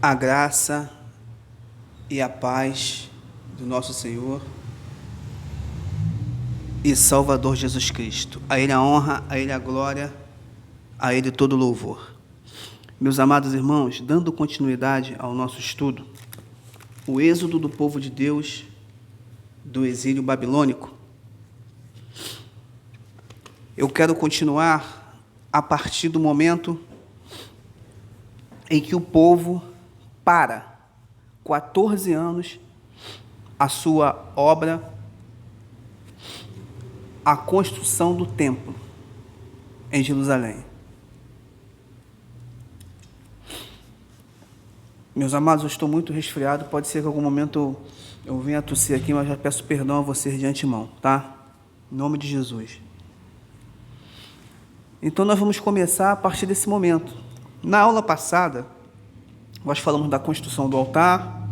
A graça e a paz do nosso Senhor e Salvador Jesus Cristo. A Ele a honra, a Ele a glória, a Ele todo louvor. Meus amados irmãos, dando continuidade ao nosso estudo, o êxodo do povo de Deus do exílio babilônico, eu quero continuar a partir do momento em que o povo para 14 anos a sua obra, a construção do templo em Jerusalém. Meus amados, eu estou muito resfriado, pode ser que em algum momento eu venha a tossir aqui, mas já peço perdão a vocês de antemão, tá? Em nome de Jesus. Então nós vamos começar a partir desse momento. Na aula passada, nós falamos da construção do altar,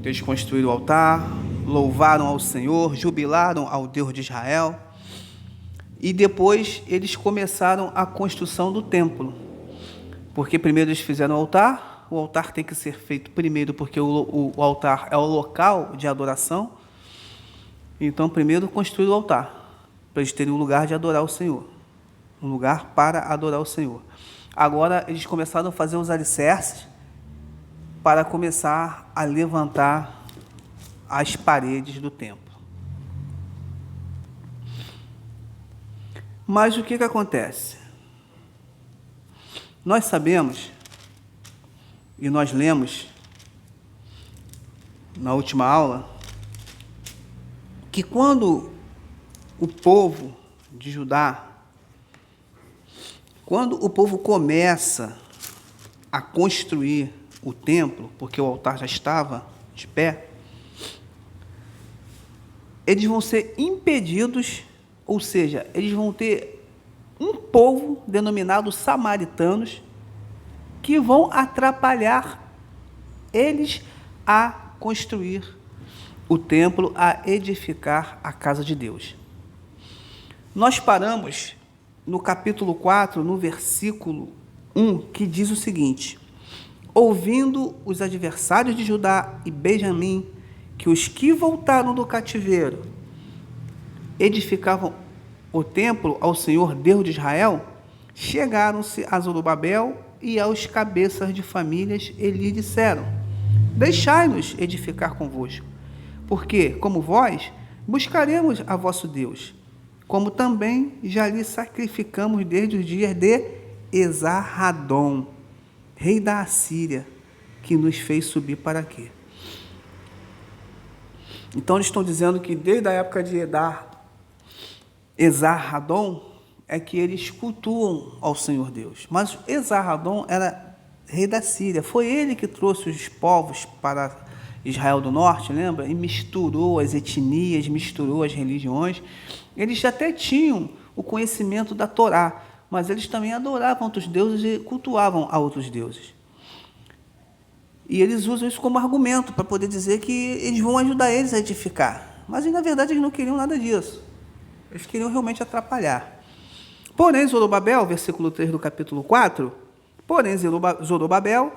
eles construíram o altar, louvaram ao Senhor, jubilaram ao Deus de Israel, e depois eles começaram a construção do templo, porque primeiro eles fizeram o altar tem que ser feito primeiro, porque o altar é o local de adoração, então primeiro construíram o altar, para eles terem um lugar de adorar o Senhor, um lugar para adorar o Senhor. Agora eles começaram a fazer os alicerces, para começar a levantar as paredes do templo. Mas o que acontece? Nós sabemos, e nós lemos na última aula, que quando o povo de Judá, quando o povo começa a construir o templo, porque o altar já estava de pé, eles vão ser impedidos, ou seja, eles vão ter um povo denominado samaritanos que vão atrapalhar eles a construir o templo, a edificar a casa de Deus. Nós paramos no capítulo 4, no versículo 1, que diz o seguinte: ouvindo os adversários de Judá e Benjamim que os que voltaram do cativeiro edificavam o templo ao Senhor Deus de Israel, chegaram-se a Zorobabel e aos cabeças de famílias e lhe disseram: deixai-nos edificar convosco, porque, como vós, buscaremos a vosso Deus, como também já lhe sacrificamos desde os dias de Esarhadom, rei da Assíria, que nos fez subir para aqui. Então eles estão dizendo que desde a época de Esarhadom é que eles cultuam ao Senhor Deus. Mas Esarhadom era rei da Síria. Foi ele que trouxe os povos para Israel do Norte, lembra? E misturou as etnias, misturou as religiões. Eles até tinham o conhecimento da Torá, mas eles também adoravam outros deuses e cultuavam a outros deuses. E eles usam isso como argumento para poder dizer que eles vão ajudar eles a edificar. Mas, na verdade, eles não queriam nada disso. Eles queriam realmente atrapalhar. Porém, Zorobabel, versículo 3 do capítulo 4, porém, Zorobabel,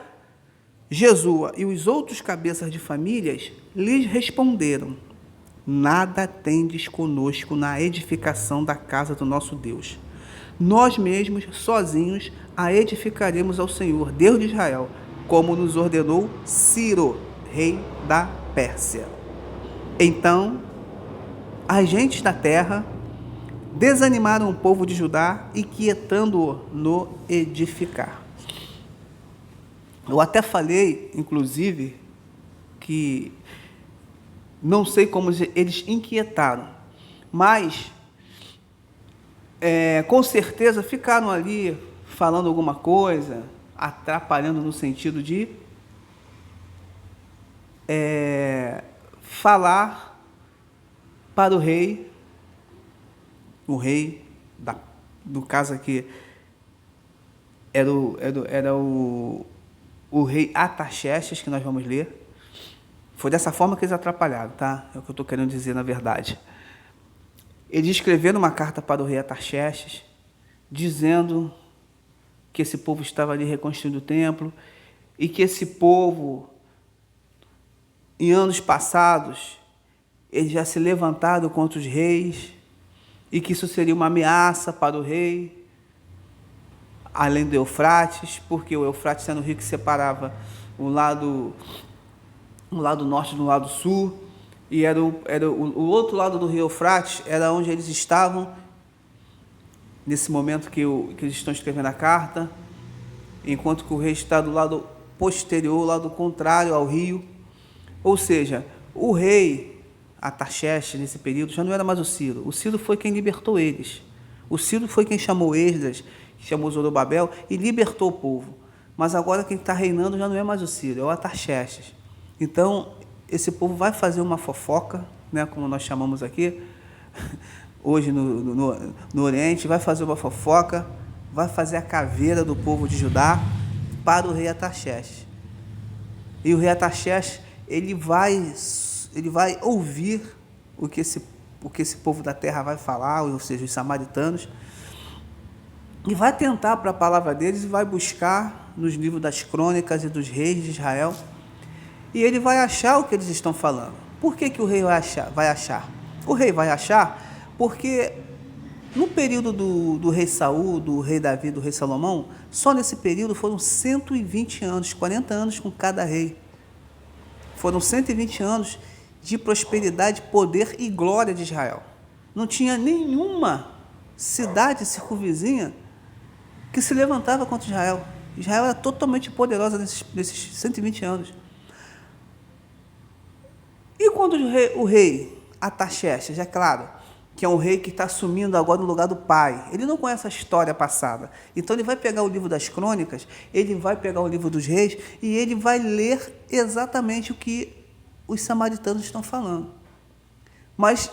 Jesua e os outros cabeças de famílias lhes responderam: nada tendes conosco na edificação da casa do nosso Deus. Nós mesmos, sozinhos, a edificaremos ao Senhor, Deus de Israel, como nos ordenou Ciro, rei da Pérsia. Então, as gentes da terra desanimaram o povo de Judá, inquietando-o no edificar. Eu até falei, inclusive, que não sei como eles inquietaram, mas com certeza ficaram ali falando alguma coisa, atrapalhando no sentido de falar para o rei no caso aqui era o rei Artaxerxes, que nós vamos ler. Foi dessa forma que eles atrapalharam, tá? É o que eu estou querendo dizer, na verdade. Eles escreveram uma carta para o rei Artaxerxes, dizendo que esse povo estava ali reconstruindo o templo, e que esse povo, em anos passados, eles já se levantaram contra os reis, e que isso seria uma ameaça para o rei, além do Eufrates, porque o Eufrates sendo o rio que separava o lado norte do lado sul, e era o outro lado do rio Eufrates, era onde eles estavam, nesse momento que eles estão escrevendo a carta, enquanto que o rei está do lado posterior, lado contrário ao rio. Ou seja, o rei Artaxerxes, nesse período, já não era mais o Ciro. O Ciro foi quem libertou eles. O Ciro foi quem chamou Esdras, chamou Zorobabel e libertou o povo. Mas agora quem está reinando já não é mais o Ciro, é o Artaxerxes. Então, esse povo vai fazer uma fofoca, né, como nós chamamos aqui, hoje no Oriente, vai fazer uma fofoca, vai fazer a caveira do povo de Judá para o rei Artaxerxes. E o rei Artaxerxes, ele vai ouvir o que esse povo da terra vai falar, ou seja, os samaritanos, e vai tentar para a palavra deles e vai buscar nos livros das crônicas e dos reis de Israel, e ele vai achar o que eles estão falando. Por que o rei vai achar? O rei vai achar porque no período do rei Saul, do rei Davi, do rei Salomão, só nesse período foram 120 anos, 40 anos com cada rei. Foram 120 anos de prosperidade, poder e glória de Israel. Não tinha nenhuma cidade circunvizinha que se levantava contra Israel. Israel era totalmente poderosa nesses 120 anos. E quando o rei Artaxerxes, é claro, que é um rei que está assumindo agora no lugar do pai, ele não conhece a história passada, então ele vai pegar o livro das crônicas, ele vai pegar o livro dos reis, e ele vai ler exatamente o que os samaritanos estão falando. Mas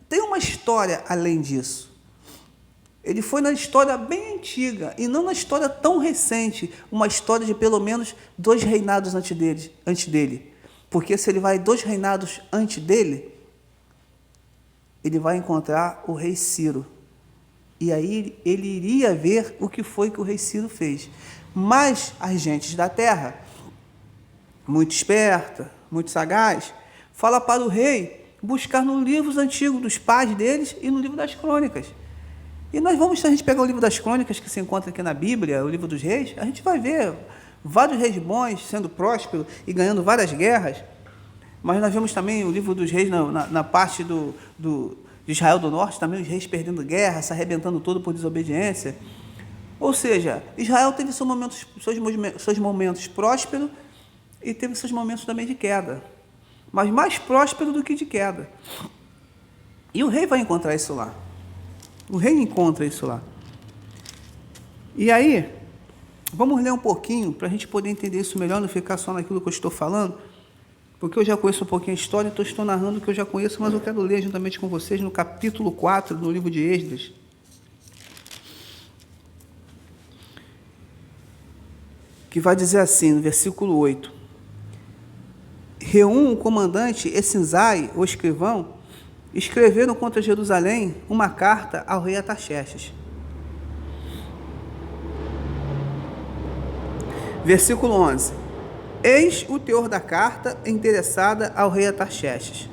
tem uma história além disso. Ele foi na história bem antiga, e não na história tão recente, uma história de pelo menos 2 reinados antes dele. Porque se ele vai 2 reinados antes dele, ele vai encontrar o rei Ciro. E aí ele iria ver o que foi que o rei Ciro fez. Mas as gentes da terra, muito esperta, muito sagaz, fala para o rei buscar nos livros antigos dos pais deles e no livro das crônicas. E nós vamos, se a gente pegar o livro das crônicas que se encontra aqui na Bíblia, o livro dos reis, a gente vai ver vários reis bons sendo prósperos e ganhando várias guerras. Mas nós vemos também o livro dos reis na parte de Israel do Norte, também os reis perdendo guerra, se arrebentando todo por desobediência. Ou seja, Israel teve seus momentos prósperos e teve seus momentos também de queda, mas mais próspero do que de queda. E o rei vai encontrar isso lá. O rei encontra isso lá. E aí, vamos ler um pouquinho para a gente poder entender isso melhor, não ficar só naquilo que eu estou falando, porque eu já conheço um pouquinho a história, então estou narrando o que eu já conheço, mas eu quero ler juntamente com vocês no capítulo 4 do livro de Esdras. Que vai dizer assim, no versículo 8: Reum, o comandante, e Sinzai, o escrivão, escreveram contra Jerusalém uma carta ao rei Artaxerxes. Versículo 11: Eis o teor da carta endereçada ao rei Artaxerxes.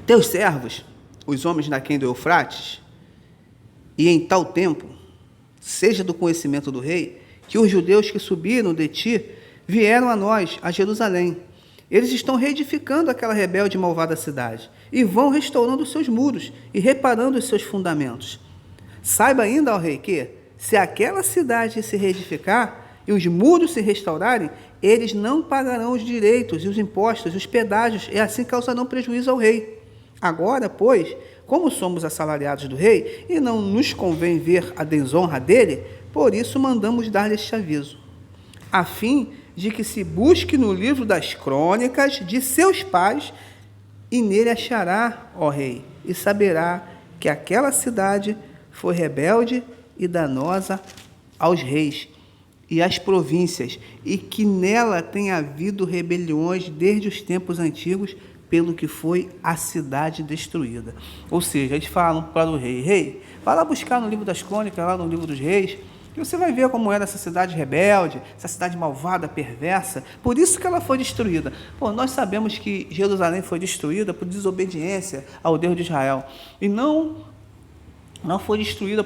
Teus servos, os homens naquém do Eufrates, e em tal tempo, seja do conhecimento do rei, que os judeus que subiram de ti vieram a nós, a Jerusalém. Eles estão reedificando aquela rebelde e malvada cidade, e vão restaurando os seus muros e reparando os seus fundamentos. Saiba ainda, ó rei, que, se aquela cidade se reedificar e os muros se restaurarem, eles não pagarão os direitos e os impostos, os pedágios, e assim causarão prejuízo ao rei. Agora, pois, como somos assalariados do rei, e não nos convém ver a desonra dele, por isso mandamos dar-lhe este aviso, a fim de que se busque no livro das crônicas de seus pais, e nele achará, ó rei, e saberá que aquela cidade foi rebelde e danosa aos reis e às províncias, e que nela tem havido rebeliões desde os tempos antigos, pelo que foi a cidade destruída. Ou seja, eles falam para o rei: rei, vai lá buscar no livro das crônicas, lá no livro dos reis, que você vai ver como era essa cidade rebelde, essa cidade malvada, perversa, por isso que ela foi destruída. Pô, nós sabemos que Jerusalém foi destruída por desobediência ao Deus de Israel, e não foi destruída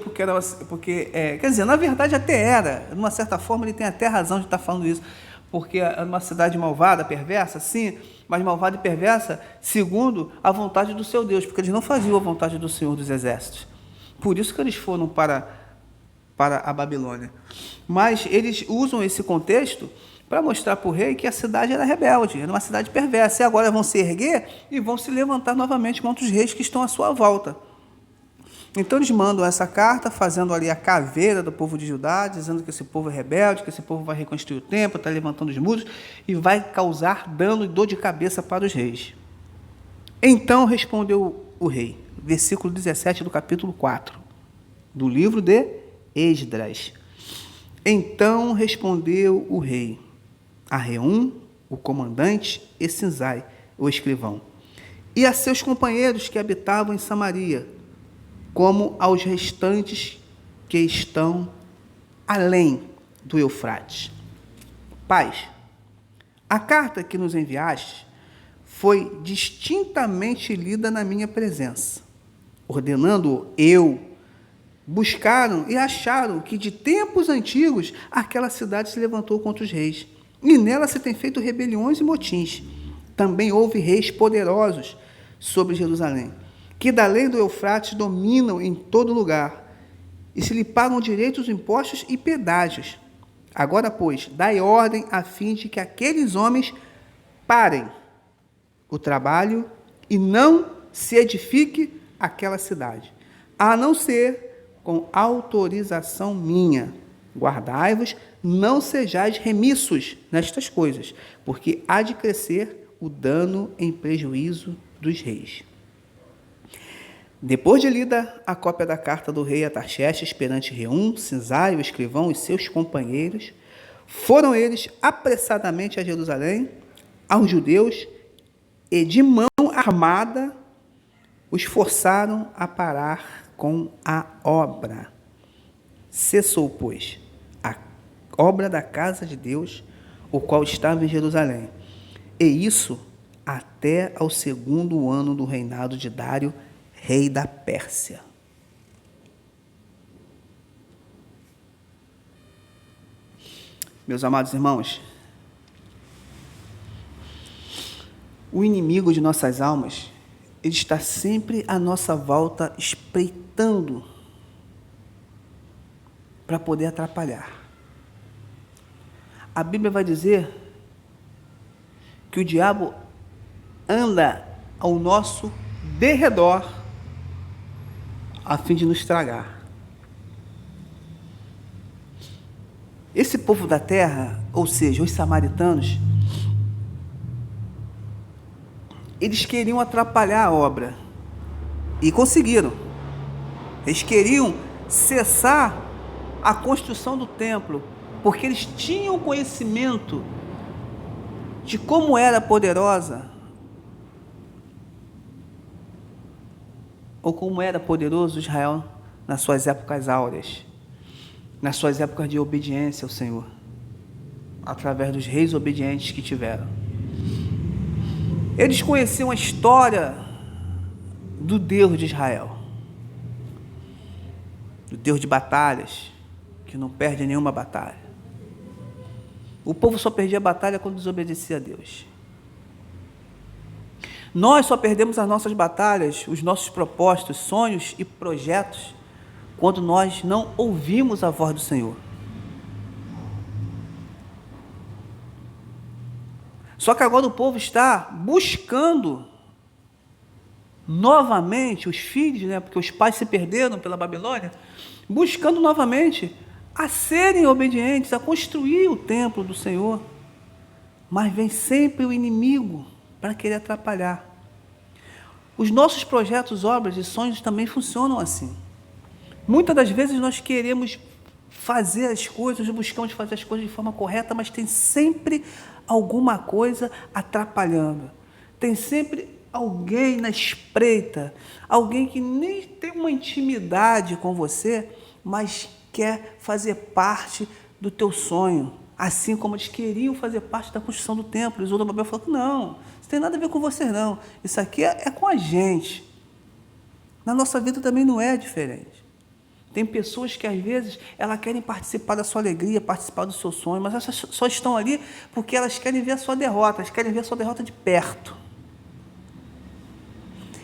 quer dizer, na verdade até era, de uma certa forma ele tem até razão de estar falando isso, porque era uma cidade malvada, perversa, sim, mas malvada e perversa segundo a vontade do seu Deus, porque eles não faziam a vontade do Senhor dos Exércitos. Por isso que eles foram para a Babilônia. Mas eles usam esse contexto para mostrar para o rei que a cidade era rebelde, era uma cidade perversa, e agora vão se erguer e vão se levantar novamente contra os reis que estão à sua volta. Então eles mandam essa carta, fazendo ali a caveira do povo de Judá, dizendo que esse povo é rebelde, que esse povo vai reconstruir o templo, está levantando os muros, e vai causar dano e dor de cabeça para os reis. Então respondeu o rei, versículo 17 do capítulo 4, do livro de Esdras. Então respondeu o rei a Reum, o comandante, e Sinzai, o escrivão, e a seus companheiros que habitavam em Samaria, como aos restantes que estão além do Eufrates. Pais, a carta que nos enviaste foi distintamente lida na minha presença. Ordenando eu, buscaram e acharam que de tempos antigos aquela cidade se levantou contra os reis, e nela se tem feito rebeliões e motins. Também houve reis poderosos sobre Jerusalém, que da lei do Eufrates dominam em todo lugar, e se lhe pagam direitos, impostos e pedágios. Agora, pois, dai ordem a fim de que aqueles homens parem o trabalho e não se edifique aquela cidade, a não ser com autorização minha. Guardai-vos, não sejais remissos nestas coisas, porque há de crescer o dano em prejuízo dos reis. Depois de lida a cópia da carta do rei Artaxerxes perante Reum, Sinzai, o escrivão e seus companheiros, foram eles apressadamente a Jerusalém, aos judeus, e de mão armada os forçaram a parar com a obra. Cessou, pois, a obra da casa de Deus, o qual estava em Jerusalém, e isso até ao 2º ano do reinado de Dário, rei da Pérsia. Meus amados irmãos, o inimigo de nossas almas, ele está sempre à nossa volta, espreitando para poder atrapalhar. A Bíblia vai dizer que o diabo anda ao nosso derredor a fim de nos estragar. Esse povo da terra, ou seja, os samaritanos, eles queriam atrapalhar a obra, e conseguiram. Eles queriam cessar a construção do templo, porque eles tinham conhecimento de como era poderosa, ou como era poderoso Israel nas suas épocas áureas, nas suas épocas de obediência ao Senhor, através dos reis obedientes que tiveram. Eles conheciam a história do Deus de Israel, do Deus de batalhas, que não perde nenhuma batalha. O povo só perdia a batalha quando desobedecia a Deus. Nós só perdemos as nossas batalhas, os nossos propósitos, sonhos e projetos, quando nós não ouvimos a voz do Senhor. Só que agora o povo está buscando novamente, os filhos, porque os pais se perderam pela Babilônia, buscando novamente a serem obedientes, a construir o templo do Senhor. Mas vem sempre o inimigo para querer atrapalhar. Os nossos projetos, obras e sonhos também funcionam assim. Muitas das vezes nós queremos fazer as coisas, buscamos fazer as coisas de forma correta, mas tem sempre alguma coisa atrapalhando. Tem sempre alguém na espreita, alguém que nem tem uma intimidade com você, mas quer fazer parte do teu sonho, assim como eles queriam fazer parte da construção do templo. E Zorobabel falou que não, isso tem nada a ver com vocês não, isso aqui é com a gente. Na nossa vida também não é diferente. Tem pessoas que às vezes elas querem participar da sua alegria, participar do seu sonho, mas elas só estão ali porque elas querem ver a sua derrota, elas querem ver a sua derrota de perto.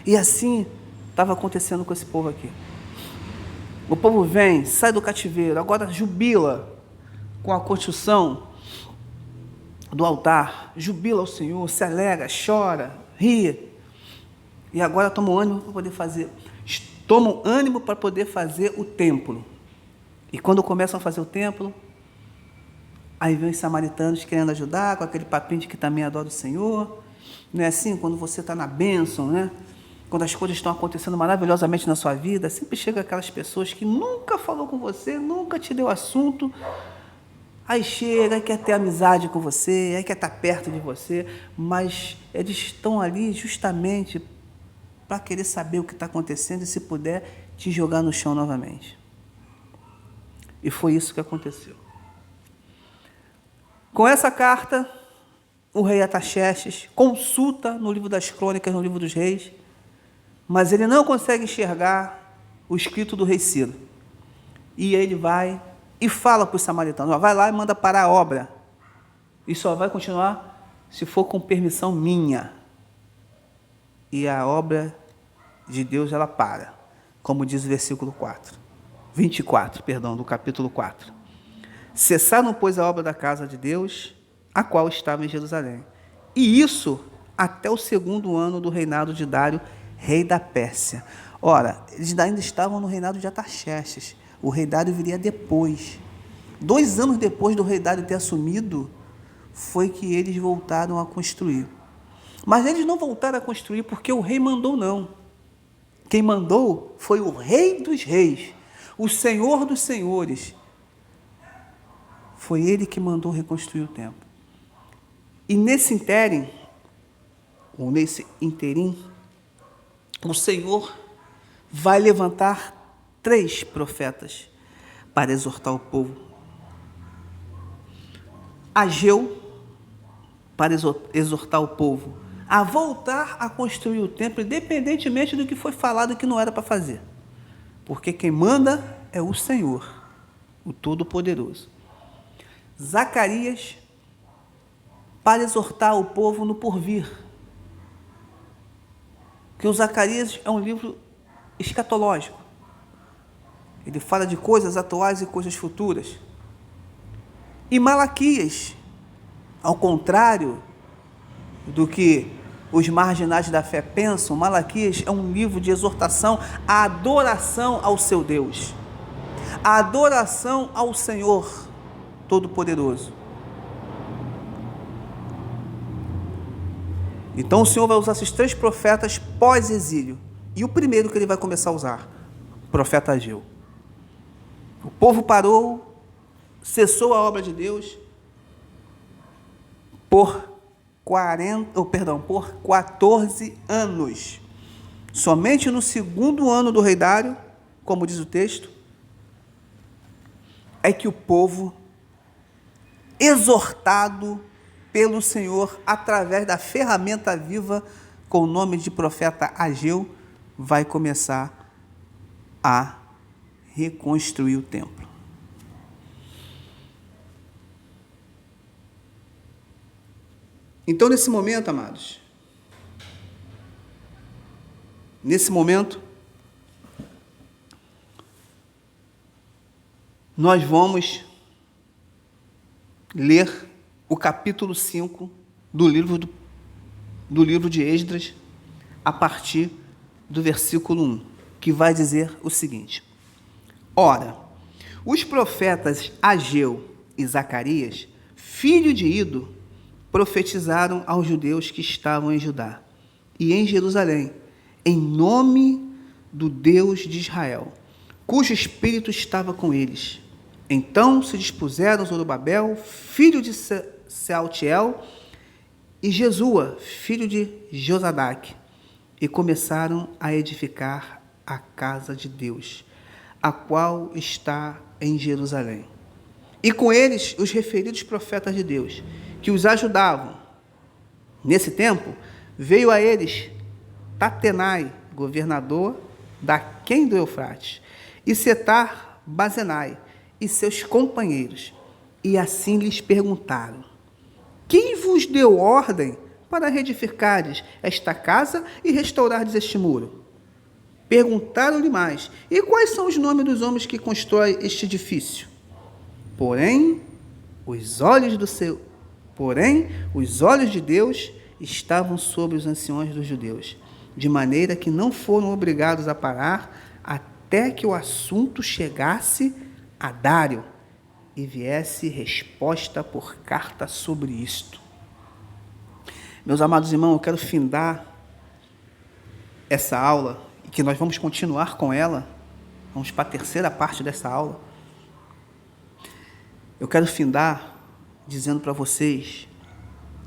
E assim estava acontecendo com esse povo aqui. O povo vem, sai do cativeiro, agora jubila com a construção do altar, jubila ao Senhor, se alegra, chora, ri. E agora tomam ânimo para poder fazer, o templo. E quando começam a fazer o templo, aí vem os samaritanos querendo ajudar, com aquele papinho de que também adora o Senhor. Não é assim? Quando você está na bênção, né? Quando as coisas estão acontecendo maravilhosamente na sua vida, sempre chega aquelas pessoas que nunca falou com você, nunca te deu assunto, aí chega, aí quer ter amizade com você, aí quer estar perto de você, mas eles estão ali justamente para querer saber o que está acontecendo e, se puder, te jogar no chão novamente. E foi isso que aconteceu. Com essa carta, o rei Artaxerxes consulta no livro das crônicas, no livro dos reis, mas ele não consegue enxergar o escrito do rei Ciro. E ele vai e fala para os samaritanos, vai lá e manda parar a obra. E só vai continuar se for com permissão minha. E a obra de Deus, ela para, como diz o versículo 24, do capítulo 4. Cessaram, pois, a obra da casa de Deus, a qual estava em Jerusalém. E isso até o 2º ano do reinado de Dário, rei da Pérsia. Ora, eles ainda estavam no reinado de Artaxerxes. O rei Dário viria depois. 2 anos depois do rei Dário ter assumido, foi que eles voltaram a construir. Mas eles não voltaram a construir porque o rei mandou, não. Quem mandou foi o rei dos reis, o senhor dos senhores. Foi ele que mandou reconstruir o templo. E nesse interim, o Senhor vai levantar 3 profetas para exortar o povo. Ageu, para exortar o povo a voltar a construir o templo, independentemente do que foi falado que não era para fazer. Porque quem manda é o Senhor, o Todo-Poderoso. Zacarias, para exortar o povo no porvir. Porque o Zacarias é um livro escatológico. Ele fala de coisas atuais e coisas futuras. E Malaquias, ao contrário do que os marginais da fé pensam, Malaquias é um livro de exortação à adoração ao seu Deus, à adoração ao Senhor Todo-Poderoso. Então o Senhor vai usar esses 3 profetas pós-exílio. E o primeiro que ele vai começar a usar, o profeta Ageu. O povo parou, cessou a obra de Deus por 14 anos. Somente no 2º ano do rei Dário, como diz o texto, é que o povo, exortado pelo Senhor, através da ferramenta viva, com o nome de profeta Ageu, vai começar a reconstruir o templo. Então, nesse momento, amados, nós vamos ler o capítulo 5 do livro de Esdras, a partir do versículo 1, que vai dizer o seguinte: Ora, os profetas Ageu e Zacarias, filho de Ido, profetizaram aos judeus que estavam em Judá e em Jerusalém, em nome do Deus de Israel, cujo espírito estava com eles. Então se dispuseram Zorobabel, filho de Sealtiel, e Jesua, filho de Josadaque, e começaram a edificar a casa de Deus, a qual está em Jerusalém. E com eles os referidos profetas de Deus, que os ajudavam. Nesse tempo, veio a eles Tatenai, governador daquém do Eufrates, e Setar-Bazenai e seus companheiros. E assim lhes perguntaram: quem vos deu ordem para reedificares esta casa e restaurardes este muro? Perguntaram-lhe mais: e quais são os nomes dos homens que constroem este edifício? Porém, os olhos de Deus estavam sobre os anciões dos judeus, de maneira que não foram obrigados a parar até que o assunto chegasse a Dário e viesse resposta por carta sobre isto. Meus amados irmãos, eu quero findar essa aula, e que nós vamos continuar com ela. Vamos para a terceira parte dessa aula. Eu quero findar dizendo para vocês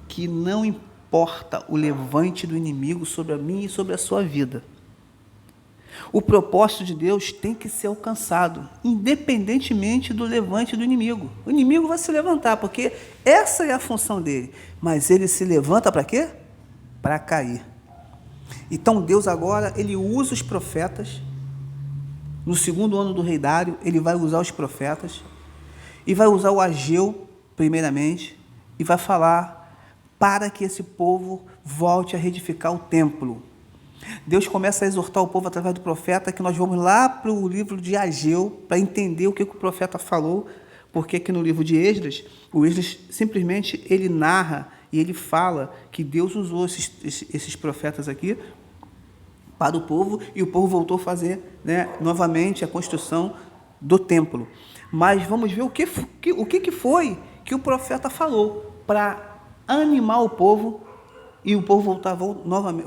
que não importa o levante do inimigo sobre a minha e sobre a sua vida. O propósito de Deus tem que ser alcançado, independentemente do levante do inimigo. O inimigo vai se levantar, porque essa é a função dele. Mas ele se levanta para quê? Para cair. Então Deus agora, ele usa os profetas. No segundo ano do rei Dário, ele vai usar os profetas. E vai usar o Ageu, primeiramente, e vai falar para que esse povo volte a reedificar o templo. Deus começa a exortar o povo através do profeta, que nós vamos lá para o livro de Ageu, para entender o que o profeta falou, porque aqui no livro de Esdras, o Esdras simplesmente ele narra e ele fala que Deus usou esses profetas aqui para o povo, e o povo voltou a fazer, novamente a construção do templo. Mas vamos ver o que foi que o profeta falou para animar o povo e o povo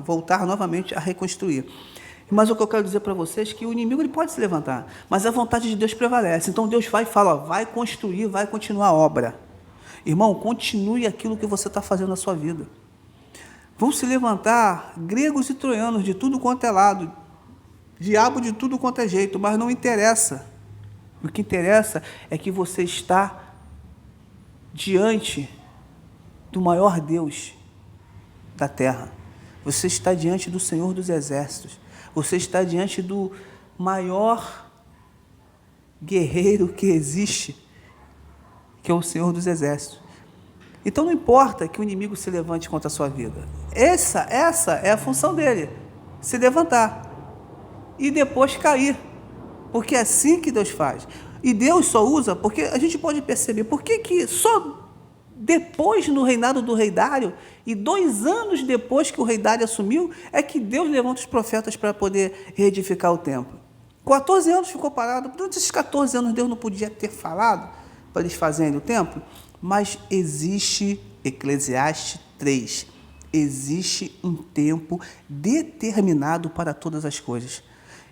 voltar novamente a reconstruir. Mas o que eu quero dizer para vocês é que o inimigo ele pode se levantar, mas a vontade de Deus prevalece. Então Deus vai e fala: vai construir, vai continuar a obra. Irmão, continue aquilo que você está fazendo na sua vida. Vão se levantar gregos e troianos de tudo quanto é lado, diabo de tudo quanto é jeito, mas não interessa. O que interessa é que você está diante do maior Deus da terra. Você está diante do Senhor dos Exércitos. Você está diante do maior guerreiro que existe, que é o Senhor dos Exércitos. Então não importa que o inimigo se levante contra a sua vida. Essa é a função dele, se levantar e depois cair. Porque é assim que Deus faz. E Deus só usa, porque a gente pode perceber, por que só depois no reinado do rei Dário, e 2 anos depois que o rei Dário assumiu, é que Deus levanta os profetas para poder reedificar o templo. 14 anos ficou parado. Durante esses 14 anos Deus não podia ter falado para eles fazerem o templo? Mas existe, Eclesiastes 3, existe um tempo determinado para todas as coisas.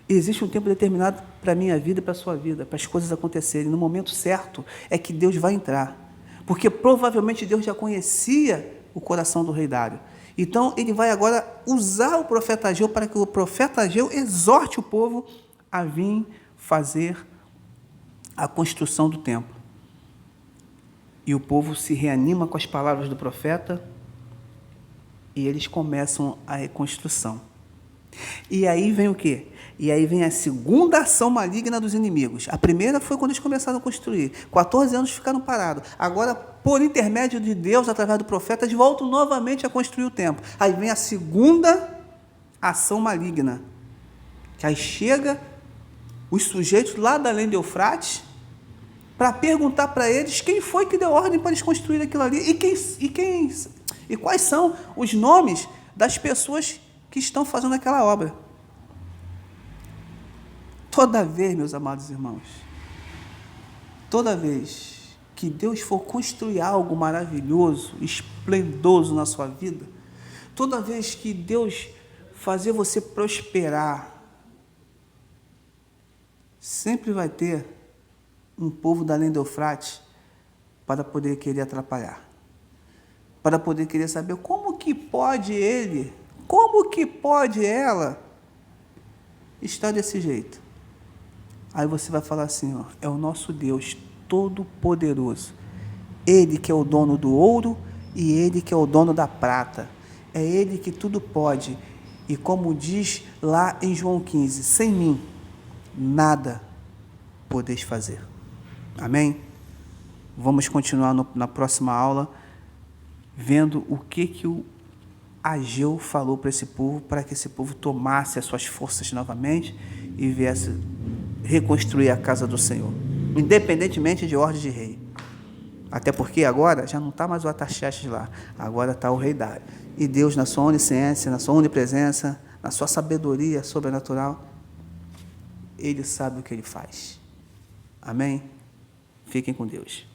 Existe um tempo determinado para a minha vida e para a sua vida, para as coisas acontecerem. No momento certo é que Deus vai entrar. Porque provavelmente Deus já conhecia o coração do rei Dário. Então ele vai agora usar o profeta Ageu para que o profeta Ageu exorte o povo a vir fazer a construção do templo. E o povo se reanima com as palavras do profeta e eles começam a reconstrução. E aí vem o quê? E aí vem a segunda ação maligna dos inimigos. A primeira foi quando eles começaram a construir. 14 anos ficaram parados. Agora, por intermédio de Deus, através do profeta, eles voltam novamente a construir o templo. Aí vem a segunda ação maligna. Que aí chega os sujeitos lá da além do Eufrates para perguntar para eles quem foi que deu ordem para eles construírem aquilo ali e quais são os nomes das pessoas que estão fazendo aquela obra. Toda vez, meus amados irmãos, toda vez que Deus for construir algo maravilhoso, esplendoso na sua vida, toda vez que Deus fazer você prosperar, sempre vai ter um povo da além do Eufrates para poder querer atrapalhar. para poder querer saber como que pode ele, como que pode ela estar desse jeito. Aí você vai falar assim, ó, é o nosso Deus Todo-Poderoso. Ele que é o dono do ouro e Ele que é o dono da prata. É Ele que tudo pode. E como diz lá em João 15, sem mim, nada podeis fazer. Amém? Vamos continuar na próxima aula, vendo o que o Ageu falou para esse povo, para que esse povo tomasse as suas forças novamente e viesse reconstruir a casa do Senhor, independentemente de ordem de rei. Até porque agora já não está mais o Artaxerxes lá, agora está o rei Dário. E Deus, na sua onisciência, na sua onipresença, na sua sabedoria sobrenatural, Ele sabe o que Ele faz. Amém? Fiquem com Deus.